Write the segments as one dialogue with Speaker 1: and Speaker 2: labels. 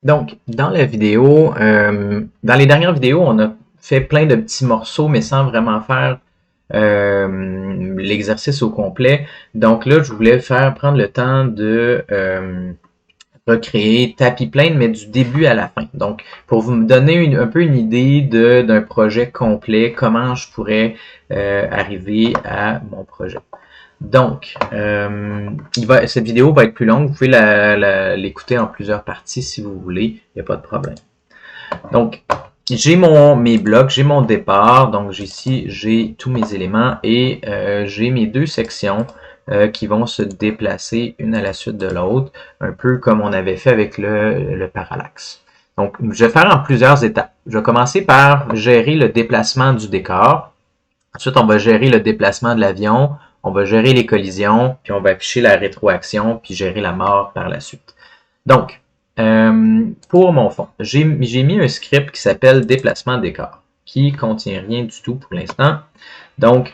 Speaker 1: Donc, dans la vidéo, dans les dernières vidéos, on a fait plein de petits morceaux, mais sans vraiment faire l'exercice au complet. Donc là, je voulais prendre le temps de recréer Tapis Plane, mais du début à la fin. Donc, pour vous me donner un peu une idée d'un projet complet, comment je pourrais arriver à mon projet. Donc, cette vidéo va être plus longue. Vous pouvez l'écouter en plusieurs parties si vous voulez. Il n'y a pas de problème. Donc, j'ai mes blocs, j'ai mon départ. Donc, ici, j'ai tous mes éléments et j'ai mes deux sections qui vont se déplacer une à la suite de l'autre, un peu comme on avait fait avec le parallaxe. Donc, je vais faire en plusieurs étapes. Je vais commencer par gérer le déplacement du décor. Ensuite, on va gérer le déplacement de l'avion, on va gérer les collisions, puis on va afficher la rétroaction, puis gérer la mort par la suite. Donc, pour mon fond, j'ai mis un script qui s'appelle déplacement décor, qui contient rien du tout pour l'instant. Donc,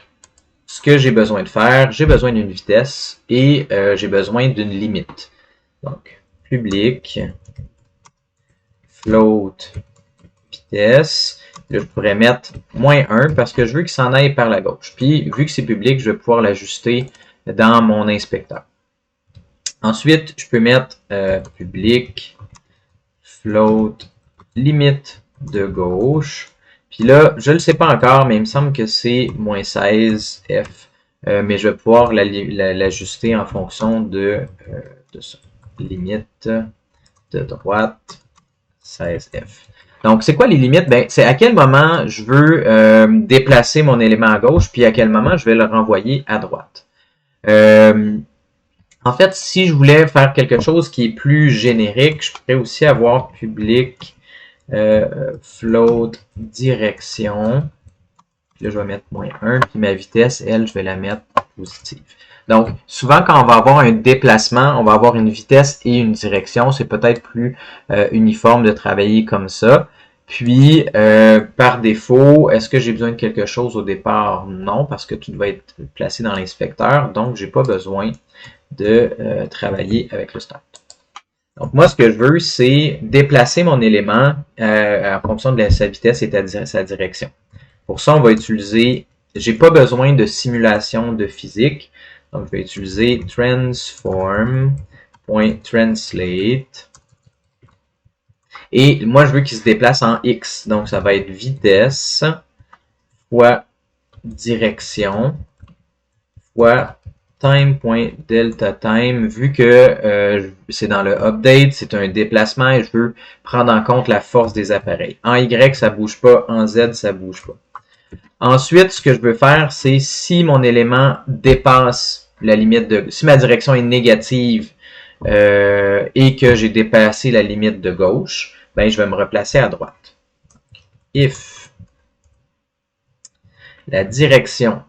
Speaker 1: ce que j'ai besoin de faire, j'ai besoin d'une vitesse et j'ai besoin d'une limite. Donc, public, float, vitesse. Là, je pourrais mettre -1 parce que je veux qu'il s'en aille par la gauche. Puis, vu que c'est public, je vais pouvoir l'ajuster dans mon inspecteur. Ensuite, je peux mettre public, float, limite de gauche. Puis là, je ne le sais pas encore, mais il me semble que c'est -16F. Mais je vais pouvoir l'ajuster en fonction de ça. Limite de droite, 16F. Donc, c'est quoi les limites? Ben, c'est à quel moment je veux déplacer mon élément à gauche, puis à quel moment je vais le renvoyer à droite. En fait, si je voulais faire quelque chose qui est plus générique, je pourrais aussi avoir public float direction. Puis là, je vais mettre -1, puis ma vitesse, elle, je vais la mettre positive. Donc, souvent, quand on va avoir un déplacement, on va avoir une vitesse et une direction. C'est peut-être plus uniforme de travailler comme ça. Puis, par défaut, est-ce que j'ai besoin de quelque chose au départ? Non, parce que tout va être placé dans l'inspecteur. Donc, j'ai pas besoin de travailler avec le start. Donc, moi, ce que je veux, c'est déplacer mon élément en fonction de sa vitesse et sa direction. Pour ça, on va utiliser, j'ai pas besoin de simulation de physique, donc je vais utiliser transform.translate. Et moi, je veux qu'il se déplace en x, donc ça va être vitesse fois direction fois time.deltaTime, vu que c'est dans le update, c'est un déplacement et je veux prendre en compte la force des appareils. En Y, ça bouge pas, en Z, ça bouge pas. Ensuite, ce que je veux faire, c'est si mon élément dépasse la limite de... Si ma direction est négative et que j'ai dépassé la limite de gauche, ben, je vais me replacer à droite. If la direction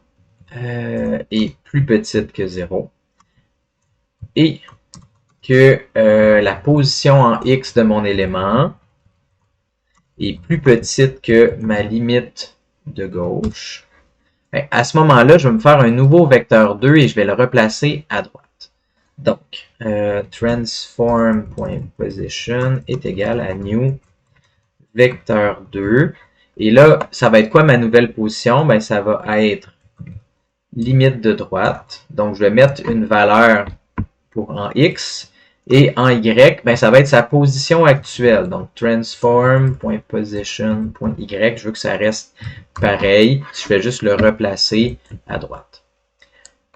Speaker 1: est plus petite que 0 et que la position en X de mon élément est plus petite que ma limite de gauche, à ce moment-là, je vais me faire un nouveau vecteur 2 et je vais le replacer à droite. Donc, transform.position est égal à new vecteur 2. Et là, ça va être quoi ma nouvelle position? Ben, ça va être limite de droite. Donc, je vais mettre une valeur pour en X. Et en Y, ben, ça va être sa position actuelle. Donc, transform.position.Y, je veux que ça reste pareil. Je fais juste le replacer à droite.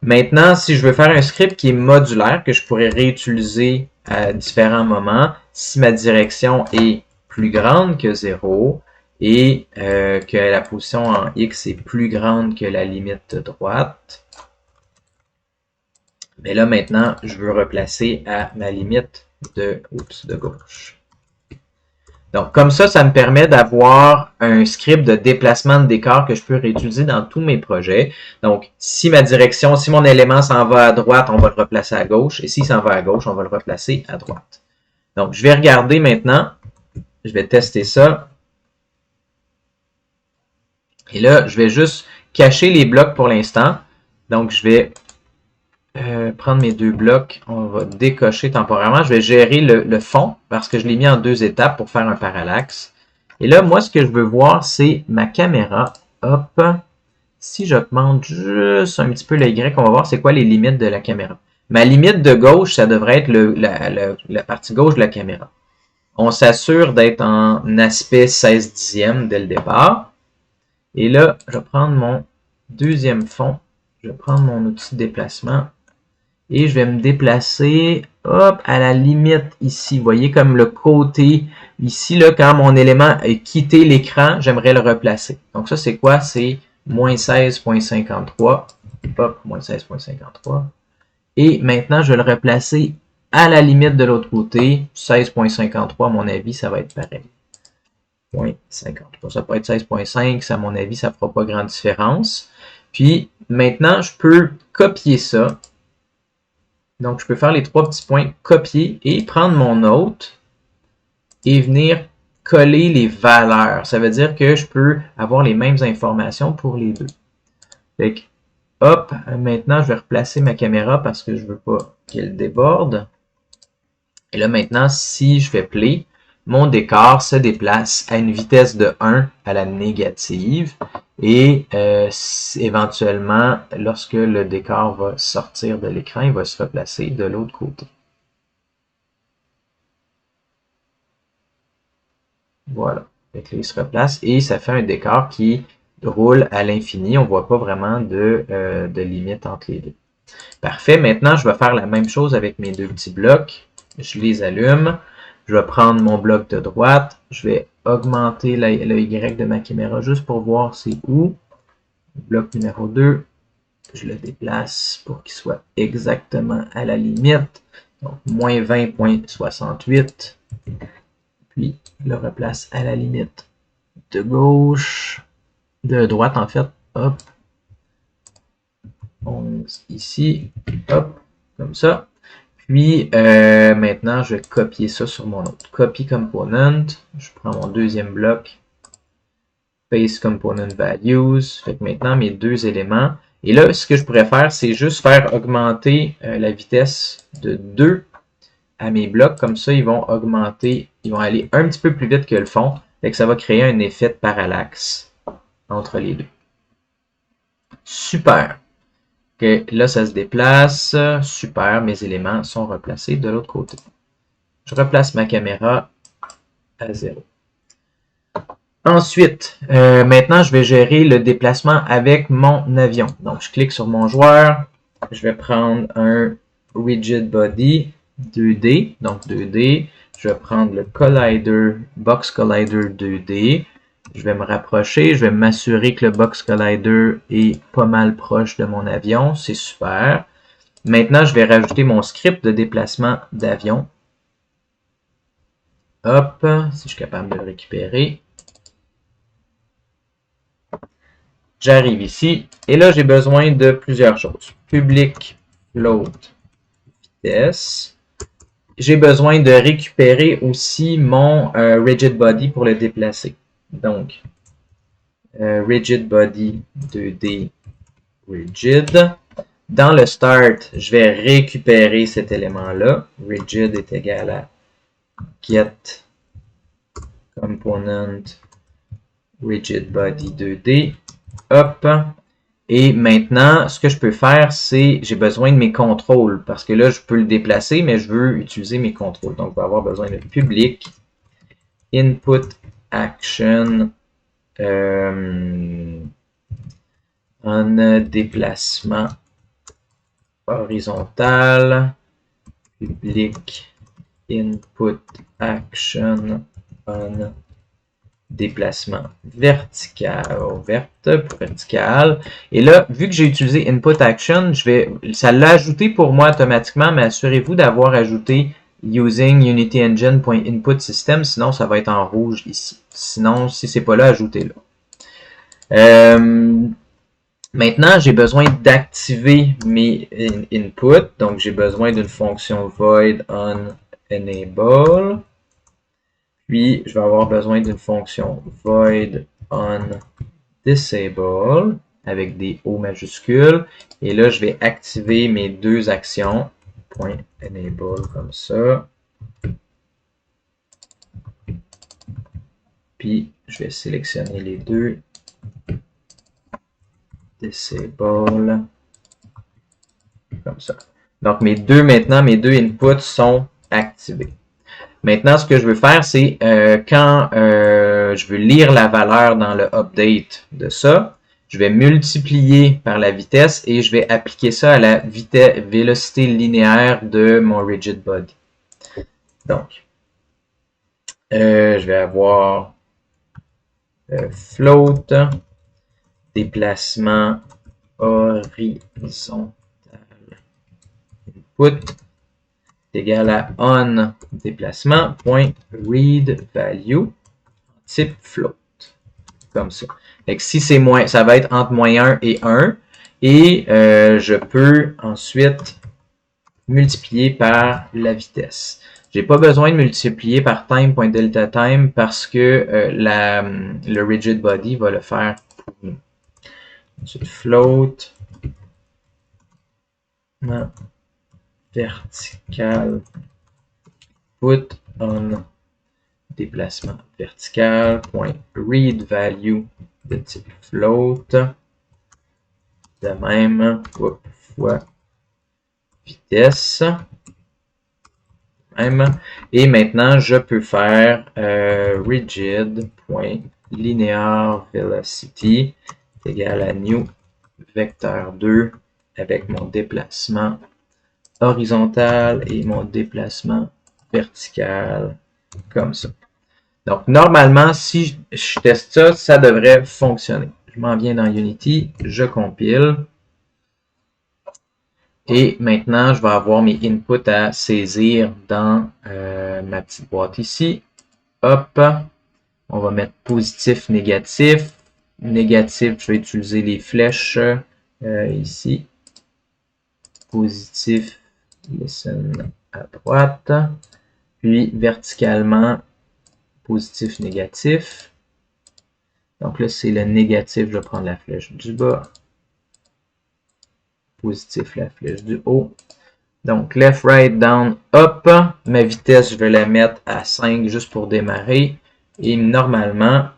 Speaker 1: Maintenant, si je veux faire un script qui est modulaire, que je pourrais réutiliser à différents moments, si ma direction est plus grande que 0 et que la position en X est plus grande que la limite de droite, mais là, maintenant, je veux replacer à ma limite de gauche. Donc, comme ça me permet d'avoir un script de déplacement de décor que je peux réutiliser dans tous mes projets. Donc, si mon élément s'en va à droite, on va le replacer à gauche. Et s'il s'en va à gauche, on va le replacer à droite. Donc, je vais regarder maintenant. Je vais tester ça. Et là, je vais juste cacher les blocs pour l'instant. Donc, je vais prendre mes deux blocs. On va décocher temporairement. Je vais gérer le fond parce que je l'ai mis en deux étapes pour faire un parallaxe. Et là, moi, ce que je veux voir, c'est ma caméra. Hop. Si j'augmente juste un petit peu le Y, on va voir c'est quoi les limites de la caméra. Ma limite de gauche, ça devrait être la partie gauche de la caméra. On s'assure d'être en aspect 16 dixièmes dès le départ. Et là, je vais prendre mon deuxième fond. Je vais prendre mon outil de déplacement. Et je vais me déplacer, hop, à la limite ici. Vous voyez comme le côté ici, là, quand mon élément a quitté l'écran, j'aimerais le replacer. Donc ça, c'est quoi? C'est moins 16.53. Hop, moins 16.53. Et maintenant, je vais le replacer à la limite de l'autre côté. 16.53, à mon avis, ça va être pareil. 0.53. Ça peut être 16.5, à mon avis, ça ne fera pas grande différence. Puis, maintenant, je peux copier ça. Donc, je peux faire les trois petits points, copier et prendre mon hôte et venir coller les valeurs. Ça veut dire que je peux avoir les mêmes informations pour les deux. Fait que, hop, maintenant, je vais replacer ma caméra parce que je ne veux pas qu'elle déborde. Et là, maintenant, si je fais play, mon décor se déplace à une vitesse de 1 à la négative. Et éventuellement, lorsque le décor va sortir de l'écran, il va se replacer de l'autre côté. Voilà. Fait que là, il se replace et ça fait un décor qui roule à l'infini. On ne voit pas vraiment de limite entre les deux. Parfait. Maintenant, je vais faire la même chose avec mes deux petits blocs. Je les allume. Je vais prendre mon bloc de droite. Je vais augmenter le Y de ma caméra juste pour voir c'est où. Bloc numéro 2. Je le déplace pour qu'il soit exactement à la limite. Donc, moins 20.68. Puis, je le replace à la limite de gauche, de droite en fait. Hop. 11 ici. Hop. Comme ça. Puis, maintenant, je vais copier ça sur mon autre. Copy component. Je prends mon deuxième bloc. Paste component values. Fait que maintenant, mes deux éléments. Et là, ce que je pourrais faire, c'est juste faire augmenter la vitesse de 2 à mes blocs. Comme ça, ils vont augmenter, ils vont aller un petit peu plus vite que le fond. Fait que ça va créer un effet de parallaxe entre les deux. Super. Okay, là, ça se déplace. Super, mes éléments sont replacés de l'autre côté. Je replace ma caméra à 0. Ensuite, maintenant, je vais gérer le déplacement avec mon avion. Donc, je clique sur mon joueur. Je vais prendre un Rigid Body 2D. Donc, 2D. Je vais prendre le Collider, Box Collider 2D. Je vais me rapprocher. Je vais m'assurer que le Box Collider est pas mal proche de mon avion. C'est super. Maintenant, je vais rajouter mon script de déplacement d'avion. Hop, si je suis capable de le récupérer. J'arrive ici, et là, j'ai besoin de plusieurs choses. Public float vitesse. J'ai besoin de récupérer aussi mon rigid body pour le déplacer. Donc, rigid body 2D rigid. Dans le start, je vais récupérer cet élément-là. Rigid est égal à get component rigid body 2D. Hop. Et maintenant, ce que je peux faire, c'est j'ai besoin de mes contrôles. Parce que là, je peux le déplacer, mais je veux utiliser mes contrôles. Donc, on va avoir besoin de public input action en déplacement horizontal. Public input action on déplacement vertical, pour vertical. Et là, vu que j'ai utilisé input action, ça l'a ajouté pour moi automatiquement, mais assurez-vous d'avoir ajouté using Unity Engine.input system, sinon ça va être en rouge ici. Sinon, si c'est pas là, ajoutez-le. Maintenant, j'ai besoin d'activer mes inputs. Donc, j'ai besoin d'une fonction void on enable. Puis, je vais avoir besoin d'une fonction void on disable. avec des O majuscules. Et là, je vais activer mes deux actions. .enable comme ça. Puis, je vais sélectionner les deux. Disable. Comme ça. Donc, mes deux inputs sont activés. Maintenant, ce que je veux faire, c'est quand je veux lire la valeur dans le update de ça, je vais multiplier par la vitesse et je vais appliquer ça à la vélocité linéaire de mon rigid body. Donc, je vais avoir float, déplacement horizontal input égal à on déplacement point read value type float. Comme ça. Fait que si c'est moins, ça va être entre moins 1 et 1. Et je peux ensuite multiplier par la vitesse. J'ai pas besoin de multiplier par time.deltaTime parce que le rigid body va le faire pour nous. Ensuite, float vertical put on déplacement vertical point read value de type float. De même, fois vitesse. Même. Et maintenant, je peux faire rigid.linear velocity égale à new vecteur 2 avec mon déplacement horizontal et mon déplacement vertical comme ça. Donc, normalement, si je teste ça, ça devrait fonctionner. Je m'en viens dans Unity, je compile. Et maintenant, je vais avoir mes inputs à saisir dans ma petite boîte ici. Hop, on va mettre positif, négatif. Négatif, je vais utiliser les flèches ici. Positif, listen à droite. Puis verticalement, positif, négatif. Donc là, c'est le négatif, je vais prendre la flèche du bas. Positif, la flèche du haut. Donc, left, right, down, up. Ma vitesse, je vais la mettre à 5 juste pour démarrer. Et normalement,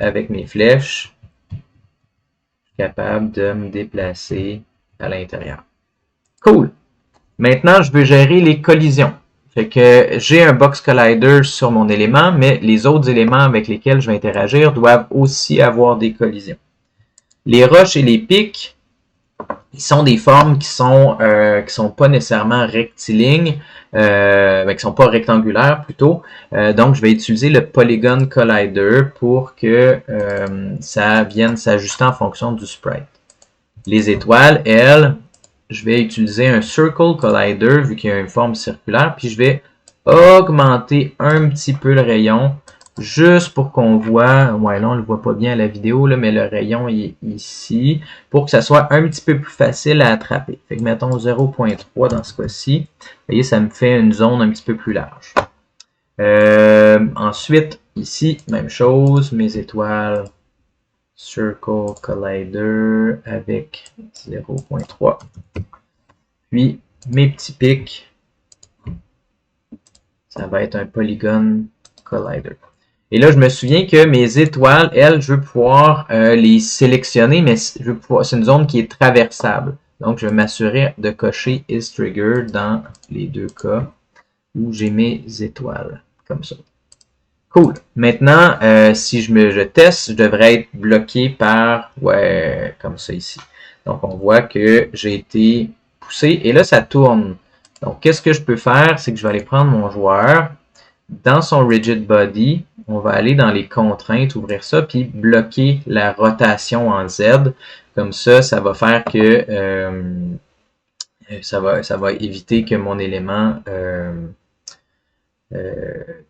Speaker 1: avec mes flèches, je suis capable de me déplacer à l'intérieur. Cool! Maintenant, je veux gérer les collisions. Fait que j'ai un box collider sur mon élément, mais les autres éléments avec lesquels je vais interagir doivent aussi avoir des collisions. Les roches et les pics, ils sont des formes qui sont pas nécessairement rectilignes, qui sont pas rectangulaires plutôt. Donc, je vais utiliser le Polygon Collider pour que ça vienne s'ajuster en fonction du sprite. Les étoiles, elles, je vais utiliser un Circle Collider vu qu'il y a une forme circulaire, puis je vais augmenter un petit peu le rayon juste pour qu'on voit, ouais là on le voit pas bien à la vidéo, là, mais le rayon est ici, pour que ça soit un petit peu plus facile à attraper. Fait que mettons 0.3 dans ce cas-ci. Vous voyez, ça me fait une zone un petit peu plus large. Ensuite, ici, même chose, mes étoiles, Circle Collider avec 0.3. Puis, mes petits pics, ça va être un Polygon Collider. Et là, je me souviens que mes étoiles, elles, je veux pouvoir les sélectionner, mais c'est une zone qui est traversable. Donc, je vais m'assurer de cocher Is Triggered dans les deux cas où j'ai mes étoiles, comme ça. Cool. Maintenant, si je teste, je devrais être bloqué par, ouais, comme ça ici. Donc, on voit que j'ai été poussé et là, ça tourne. Donc, qu'est-ce que je peux faire? C'est que je vais aller prendre mon joueur. Dans son rigid body, on va aller dans les contraintes, ouvrir ça, puis bloquer la rotation en Z. Comme ça, ça va faire que ça va éviter que mon élément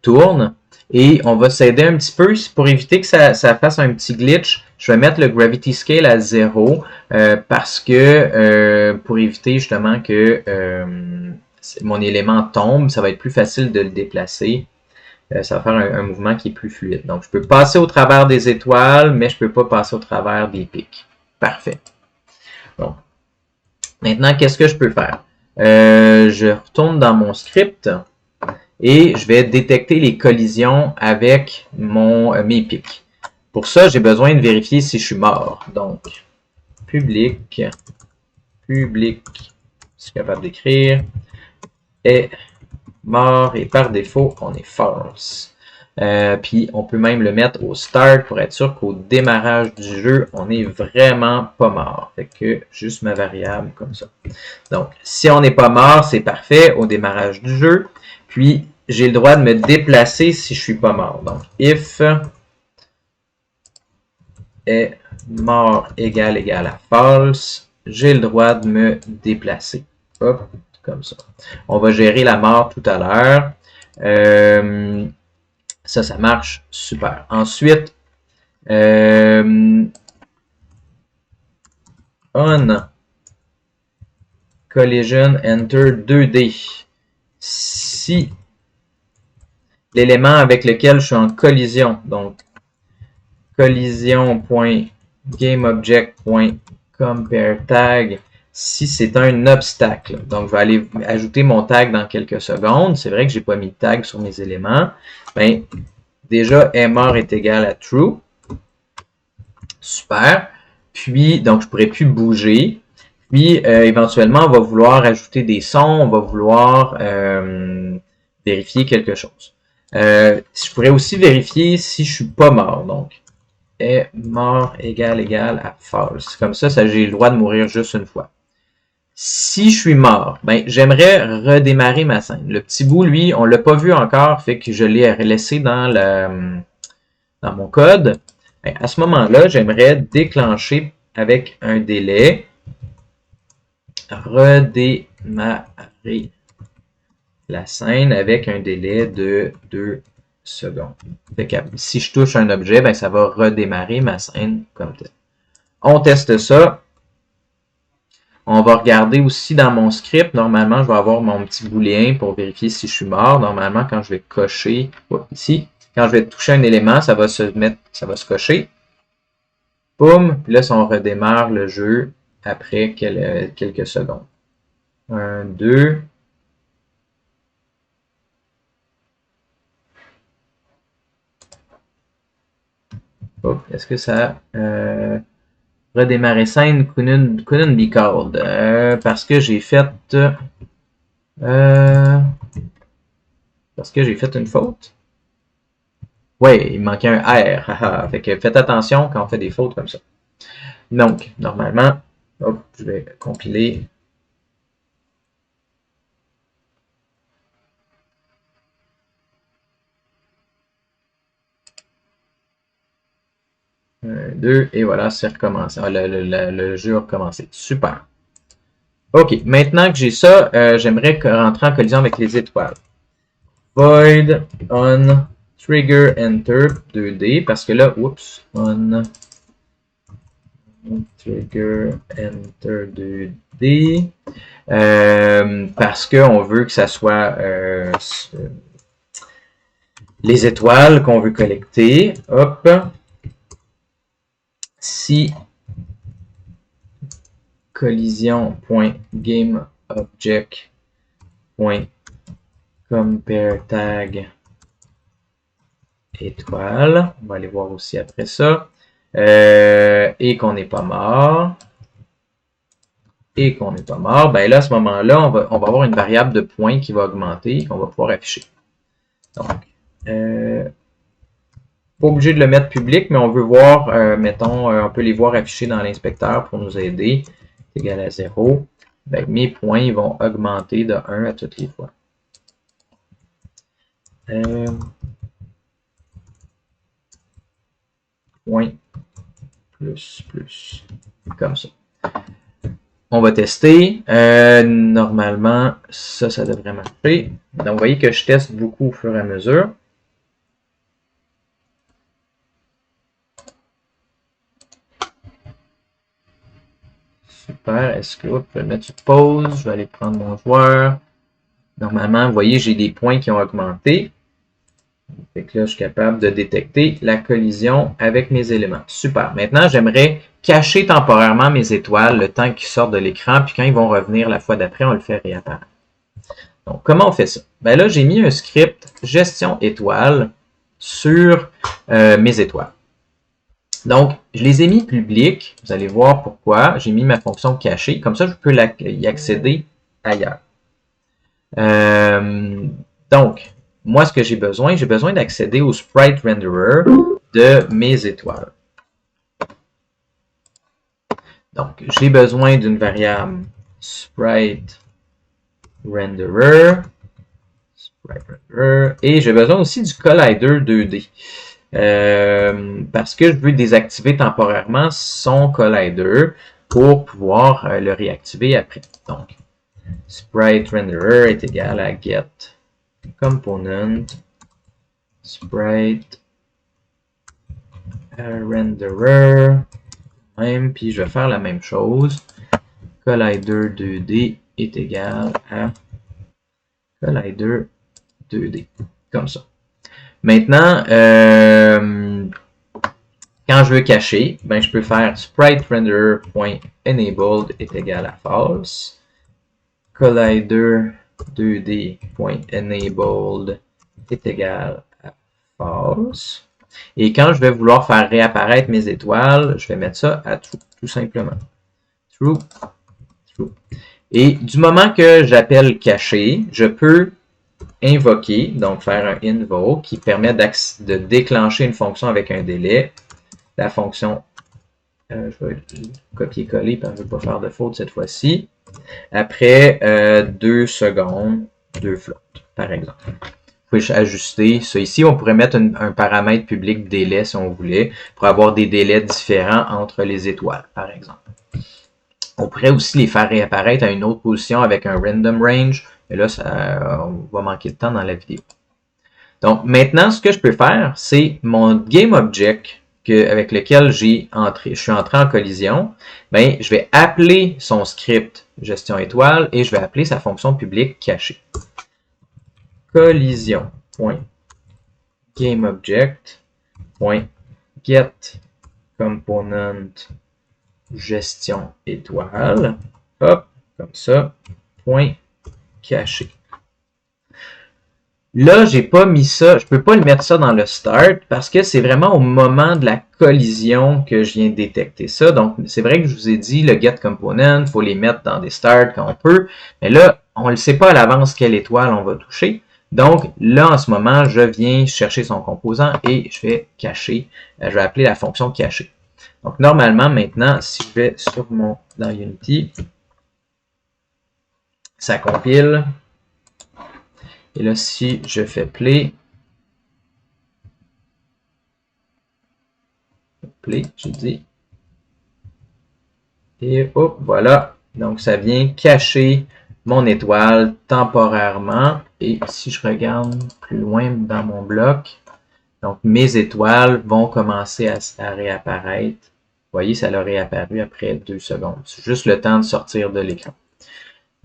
Speaker 1: tourne. Et on va s'aider un petit peu pour éviter que ça fasse un petit glitch. Je vais mettre le Gravity Scale à 0 parce que pour éviter justement que mon élément tombe, ça va être plus facile de le déplacer. ça va faire un mouvement qui est plus fluide. Donc, je peux passer au travers des étoiles, mais je ne peux pas passer au travers des pics. Parfait. Bon. Maintenant, qu'est-ce que je peux faire? Je retourne dans mon script et je vais détecter les collisions avec mes pics. Pour ça, j'ai besoin de vérifier si je suis mort. Donc, public, je suis capable d'écrire, est mort et par défaut, on est false. Puis on peut même le mettre au start pour être sûr qu'au démarrage du jeu, on n'est vraiment pas mort. Fait que juste ma variable comme ça. Donc, si on n'est pas mort, c'est parfait au démarrage du jeu. Puis, j'ai le droit de me déplacer si je suis pas mort. Donc, if est mort égale à false, j'ai le droit de me déplacer. Hop, comme ça. On va gérer la mort tout à l'heure. Ça marche super. Ensuite, on collision enter 2D. Si l'élément avec lequel je suis en collision, donc collision.gameObject.compareTag, si c'est un obstacle. Donc, je vais aller ajouter mon tag dans quelques secondes. C'est vrai que j'ai pas mis de tag sur mes éléments. Ben, déjà, mort est égal à true. Super. Puis, donc, je pourrais plus bouger. Puis, éventuellement, on va vouloir ajouter des sons. On va vouloir vérifier quelque chose. Je pourrais aussi vérifier si je suis pas mort. Donc, est mort égale à false. Comme ça, j'ai le droit de mourir juste une fois. Si je suis mort, ben, j'aimerais redémarrer ma scène. Le petit bout, lui, on l'a pas vu encore, fait que je l'ai laissé dans mon code. Ben, à ce moment-là, j'aimerais déclencher avec un délai, redémarrer la scène avec un délai de 2 secondes. Fait que si je touche un objet, ben, ça va redémarrer ma scène comme tel. On teste ça. On va regarder aussi dans mon script. Normalement, je vais avoir mon petit booléen pour vérifier si je suis mort. Normalement, quand je vais cocher, ici, quand je vais toucher un élément, ça va se cocher. Boum! Puis là, si on redémarre le jeu après quelques secondes. 1, 2. Est-ce que ça redémarrer scène couldn't be called parce que j'ai fait une faute. Ouais, il manquait un R. Fait que faites attention quand on fait des fautes comme ça. Donc, normalement, hop, je vais compiler. Un, deux, et voilà, c'est recommencé. Le jeu a recommencé. Super. OK, maintenant que j'ai ça, j'aimerais rentrer en collision avec les étoiles. Void on trigger enter 2D, parce que là, oups, on trigger enter 2D, parce qu'on veut que ça soit les étoiles qu'on veut collecter. Hop. Si collision.gameObject.compareTag étoile, on va aller voir aussi après ça, et qu'on n'est pas mort, ben là, à ce moment-là, on va avoir une variable de points qui va augmenter et qu'on va pouvoir afficher. Donc, pas obligé de le mettre public, mais on veut voir, mettons, on peut les voir affichés dans l'inspecteur pour nous aider. C'est égal à 0. Ben, mes points vont augmenter de 1 à toutes les fois. Point plus. Comme ça. On va tester. Normalement, ça devrait marcher. Donc, vous voyez que je teste beaucoup au fur et à mesure. Super. Est-ce que je vais le mettre sur pause? Je vais aller prendre mon joueur. Normalement, vous voyez, j'ai des points qui ont augmenté. Fait que là, je suis capable de détecter la collision avec mes éléments. Super. Maintenant, j'aimerais cacher temporairement mes étoiles le temps qu'ils sortent de l'écran, puis quand ils vont revenir la fois d'après, on le fait réapparaître. Donc, comment on fait ça? Ben là, j'ai mis un script gestion étoiles sur mes étoiles. Donc, je les ai mis publics. Vous allez voir pourquoi. J'ai mis ma fonction cachée. Comme ça, je peux y accéder ailleurs. Donc, moi, ce que j'ai besoin d'accéder au sprite renderer de mes étoiles. Donc, j'ai besoin d'une variable sprite renderer. Et j'ai besoin aussi du collider 2D. Parce que je veux désactiver temporairement son collider pour pouvoir le réactiver après. Donc, sprite renderer est égal à get component sprite renderer même, puis je vais faire la même chose. Collider 2D est égal à collider 2D, comme ça. Maintenant, quand je veux cacher, ben, je peux faire sprite renderer.enabled est égal à false. Collider 2D.enabled est égal à false. Et quand je vais vouloir faire réapparaître mes étoiles, je vais mettre ça à true, tout simplement. True, true. Et du moment que j'appelle cacher, je peux invoquer, donc faire un invoke qui permet de déclencher une fonction avec un délai. La fonction, je vais copier-coller parce que je ne veux pas faire de faute cette fois-ci. Après 2 secondes, 2 flottes, par exemple. Vous pouvez ajuster ça ici. On pourrait mettre un paramètre public délai si on voulait, pour avoir des délais différents entre les étoiles, par exemple. On pourrait aussi les faire réapparaître à une autre position avec un random range. Mais là, on va manquer de temps dans la vidéo. Donc, maintenant, ce que je peux faire, c'est mon GameObject avec lequel je suis entré en collision. Ben, je vais appeler son script gestion étoile et je vais appeler sa fonction publique cachée. Collision.GameObject.getComponent gestion étoile. Hop, comme ça. Point caché. Là, j'ai pas mis ça, je peux pas le mettre ça dans le start parce que c'est vraiment au moment de la collision que je viens de détecter ça. Donc, c'est vrai que je vous ai dit, le get component, il faut les mettre dans des starts quand on peut. Mais là, on ne sait pas à l'avance quelle étoile on va toucher. Donc, là, en ce moment, je viens chercher son composant et je vais cacher, je vais appeler la fonction cacher. Donc, normalement, maintenant, si je vais dans Unity, ça compile. Et là, si je fais play, j'ai dit, et hop, voilà. Donc, ça vient cacher mon étoile temporairement. Et si je regarde plus loin dans mon bloc, donc mes étoiles vont commencer à réapparaître. Vous voyez, ça leur est apparu après 2 secondes. C'est juste le temps de sortir de l'écran.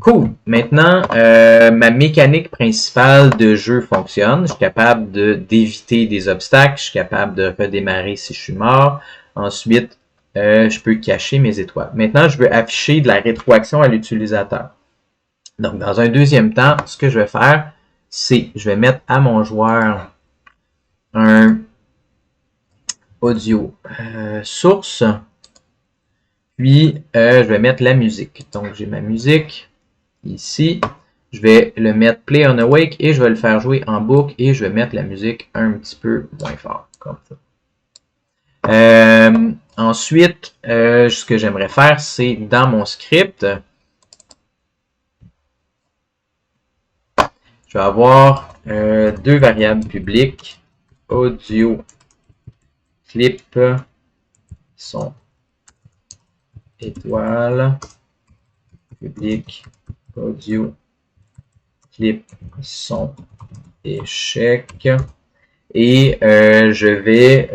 Speaker 1: Cool. Maintenant, ma mécanique principale de jeu fonctionne. Je suis capable d'éviter des obstacles. Je suis capable de redémarrer si je suis mort. Ensuite, je peux cacher mes étoiles. Maintenant, je veux afficher de la rétroaction à l'utilisateur. Donc, dans un deuxième temps, ce que je vais faire, c'est je vais mettre à mon joueur un audio source. Puis, je vais mettre la musique. Donc, j'ai ma musique. Ici, je vais le mettre Play on Awake et je vais le faire jouer en boucle et je vais mettre la musique un petit peu moins fort, comme ça. Ensuite, ce que j'aimerais faire, c'est dans mon script, je vais avoir 2 variables publiques, audio, clip, son, étoile, public, audio, clip, son, échec. Et je vais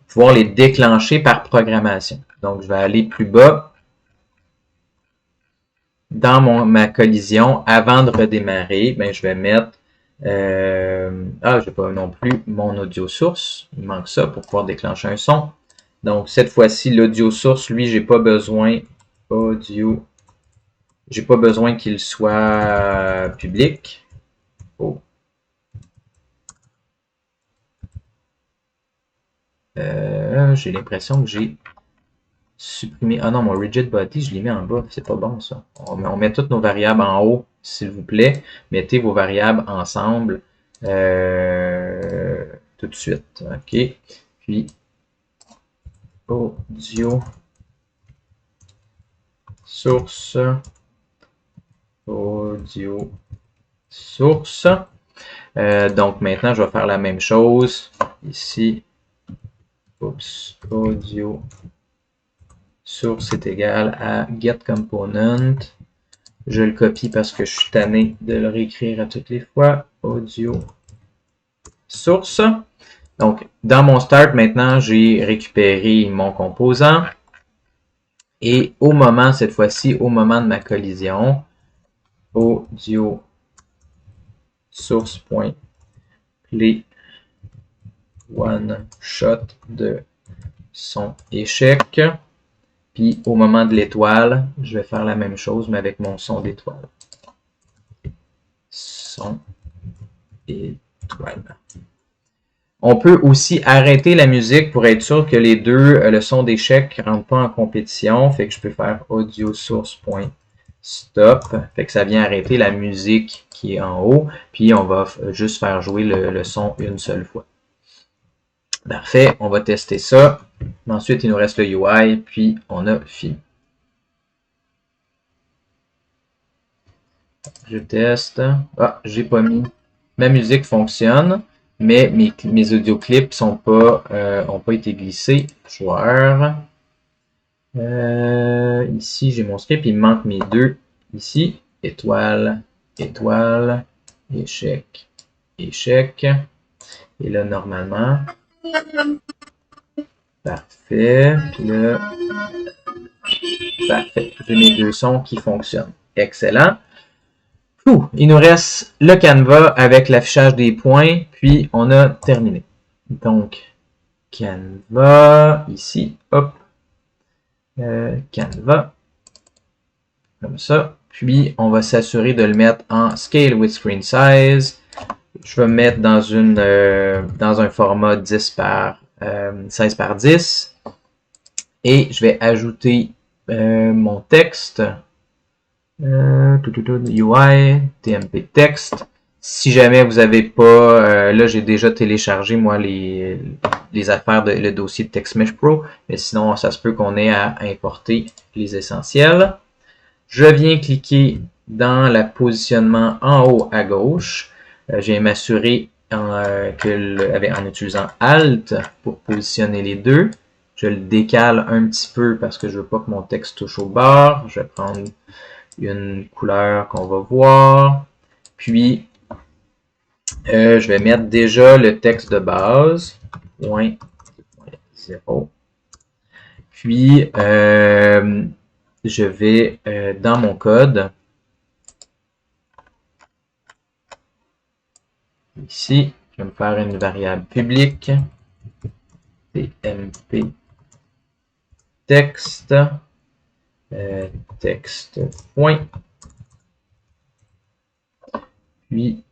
Speaker 1: pouvoir les déclencher par programmation. Donc, je vais aller plus bas dans ma collision. Avant de redémarrer, ben, je vais mettre J'ai pas non plus mon audio source. Il manque ça pour pouvoir déclencher un son. Donc, cette fois-ci, l'audio source, lui, j'ai pas besoin audio. J'ai pas besoin qu'il soit public. Oh. J'ai l'impression que j'ai supprimé. Ah non, mon rigid body, je l'ai mis en bas. C'est pas bon, ça. On met toutes nos variables en haut, s'il vous plaît. Mettez vos variables ensemble tout de suite. OK. Puis, audio source. Audio source. Donc, maintenant, je vais faire la même chose. Ici, audio source est égal à getComponent. Je le copie parce que je suis tanné de le réécrire à toutes les fois. Audio source. Donc, dans mon start, maintenant, j'ai récupéré mon composant. Et au moment, cette fois-ci, au moment de ma collision, audio source.play one shot de son échec. Puis au moment de l'étoile, je vais faire la même chose, mais avec mon son d'étoile. Son étoile. On peut aussi arrêter la musique pour être sûr que les deux, le son d'échec ne rentre pas en compétition. Fait que je peux faire audio source.stop. Fait que ça vient arrêter la musique qui est en haut. Puis on va juste faire jouer le son une seule fois. Parfait, on va tester ça. Ensuite, il nous reste le UI, puis on a fini. Je teste. Ah, j'ai pas mis. Ma musique fonctionne, mais mes audioclips ont pas été glissés. Joueur. Ici, j'ai mon script. Il me manque mes deux. Ici, étoile, étoile, échec, échec. Et là, normalement. Parfait. Puis là. Parfait. J'ai mes deux sons qui fonctionnent. Excellent. Il nous reste le Canva avec l'affichage des points, puis on a terminé. Donc, Canva, ici, hop, Canva, comme ça. Puis, on va s'assurer de le mettre en Scale with Screen Size. Je vais me mettre dans un format 10 par 16 par 10. Et je vais ajouter mon texte. UI, TMP texte. Si jamais vous n'avez pas, là j'ai déjà téléchargé moi les affaires le dossier de TextMesh Pro, mais sinon ça se peut qu'on ait à importer les essentiels. Je viens cliquer dans le positionnement en haut à gauche. Je viens m'assurer en utilisant Alt pour positionner les deux. Je le décale un petit peu parce que je veux pas que mon texte touche au bord. Je vais prendre une couleur qu'on va voir. Puis, je vais mettre déjà le texte de base. Point 0. Puis, je vais dans mon code. Ici, je vais me faire une variable publique. TMP texte. Texte point. Puis,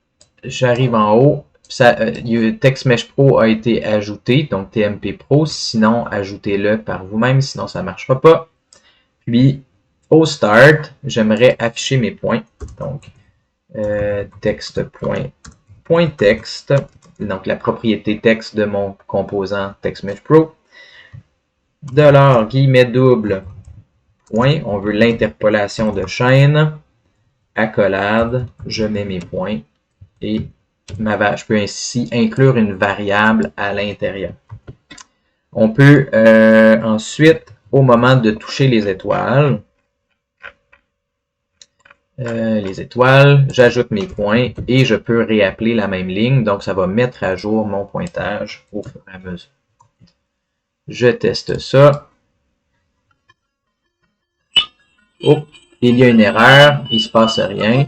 Speaker 1: j'arrive en haut. TextMesh Pro a été ajouté, donc TMP Pro. Sinon, ajoutez-le par vous-même, sinon ça ne marchera pas. Puis, au start, j'aimerais afficher mes points. Donc, texte point texte. Donc, la propriété texte de mon composant TextMesh Pro. $, double, point. On veut l'interpolation de chaîne. Accolade, je mets mes points et je peux ainsi inclure une variable à l'intérieur. On peut ensuite, au moment de toucher les étoiles, j'ajoute mes points et je peux réappeler la même ligne. Donc, ça va mettre à jour mon pointage au fur et à mesure. Je teste ça. Oh, il y a une erreur, il ne se passe rien.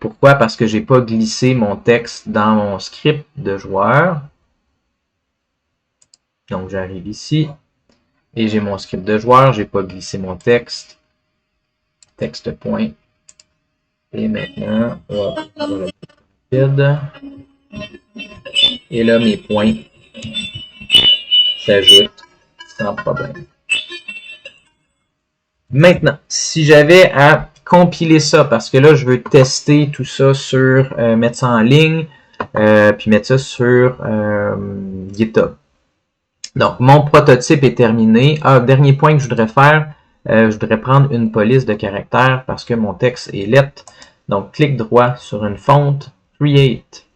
Speaker 1: Pourquoi? Parce que j'ai pas glissé mon texte dans mon script de joueur. Donc, j'arrive ici et j'ai mon script de joueur. J'ai pas glissé mon texte. Texte point. Et maintenant, on va le vide. Et là, mes points s'ajoutent sans problème. Maintenant, si j'avais à compiler ça, parce que là, je veux tester tout ça sur, mettre ça en ligne, puis mettre ça sur GitHub. Donc, mon prototype est terminé. Dernier point que je voudrais faire, je voudrais prendre une police de caractère parce que mon texte est lettre. Donc, clic droit sur une fonte, Create,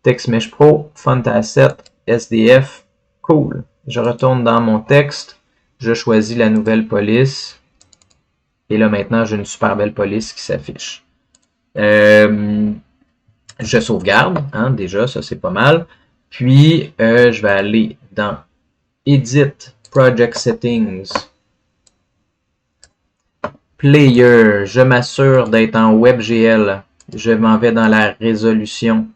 Speaker 1: TextMesh Pro, Font Asset, SDF, cool. Je retourne dans mon texte, je choisis la nouvelle police, et là maintenant j'ai une super belle police qui s'affiche. Je sauvegarde, hein, déjà, ça c'est pas mal. Puis, je vais aller dans Edit, Project Settings, Player, je m'assure d'être en WebGL. Je m'en vais dans la résolution.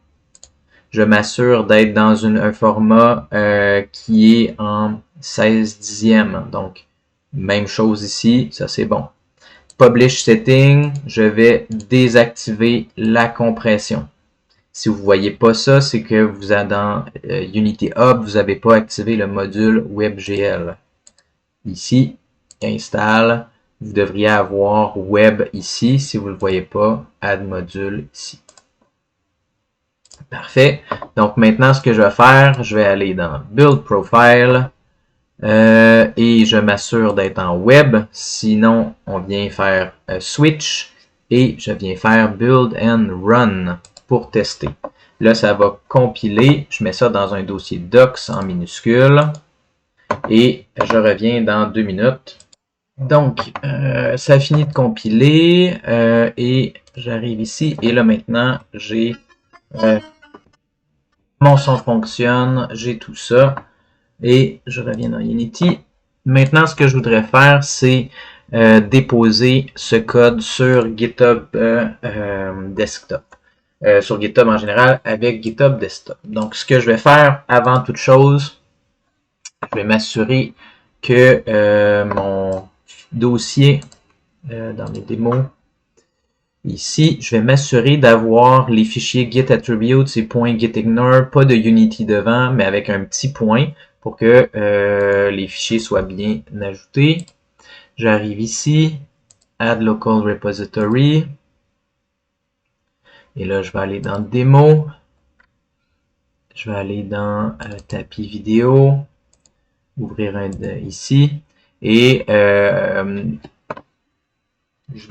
Speaker 1: Je m'assure d'être dans un format qui est en 16 dixièmes. Donc, même chose ici, ça c'est bon. Publish Setting, je vais désactiver la compression. Si vous ne voyez pas ça, c'est que vous êtes dans Unity Hub, vous n'avez pas activé le module WebGL. Ici, installe. Vous devriez avoir Web ici. Si vous ne le voyez pas, Add Module ici. Parfait. Donc maintenant, ce que je vais faire, je vais aller dans Build Profile et je m'assure d'être en Web. Sinon, on vient faire Switch et je viens faire Build and Run pour tester. Là, ça va compiler. Je mets ça dans un dossier docs en minuscule et je reviens dans 2 minutes. Donc, ça a fini de compiler et j'arrive ici et là maintenant, j'ai mon son fonctionne, j'ai tout ça et je reviens dans Unity. Maintenant, ce que je voudrais faire, c'est déposer ce code sur GitHub Desktop. Sur GitHub en général avec GitHub Desktop. Donc, ce que je vais faire avant toute chose, je vais m'assurer que mon dossier dans mes démos, ici, je vais m'assurer d'avoir les fichiers Git Attributes et .gitignore, pas de Unity devant, mais avec un petit point pour que les fichiers soient bien ajoutés. J'arrive ici, Add Local Repository. Et là, je vais aller dans Démo. Je vais aller dans Tapis vidéo. Ouvrir un ici. Et je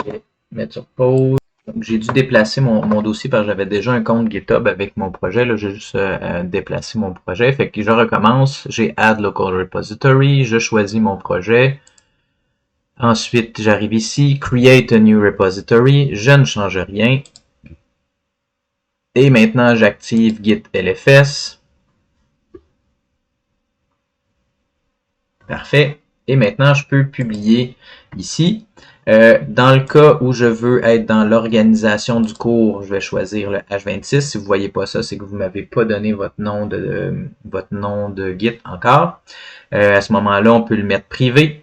Speaker 1: vais mettre sur pause. J'ai dû déplacer mon dossier parce que j'avais déjà un compte GitHub avec mon projet. Là, j'ai juste déplacé mon projet. Fait que je recommence. J'ai Add Local Repository. Je choisis mon projet. Ensuite, j'arrive ici. Create a new repository. Je ne change rien. Et maintenant, j'active Git LFS. Parfait. Et maintenant, je peux publier ici. Dans le cas où je veux être dans l'organisation du cours, je vais choisir le H26. Si vous ne voyez pas ça, c'est que vous ne m'avez pas donné votre nom de Git encore. À ce moment-là, on peut le mettre privé.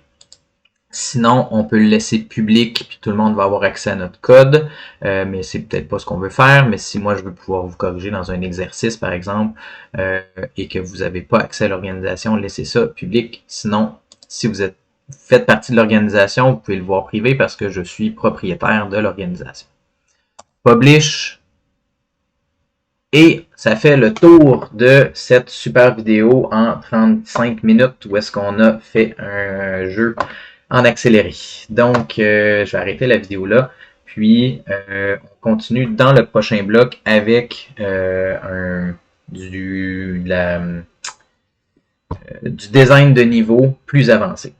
Speaker 1: Sinon, on peut le laisser public, puis tout le monde va avoir accès à notre code, mais c'est peut-être pas ce qu'on veut faire. Mais si moi, je veux pouvoir vous corriger dans un exercice, par exemple, et que vous n'avez pas accès à l'organisation, laissez ça public. Sinon, si vous faites partie de l'organisation, vous pouvez le voir privé parce que je suis propriétaire de l'organisation. Publish. Et ça fait le tour de cette super vidéo en 35 minutes où est-ce qu'on a fait un jeu en accéléré. Donc, je vais arrêter la vidéo là. Puis, on continue dans le prochain bloc avec du design de niveau plus avancé.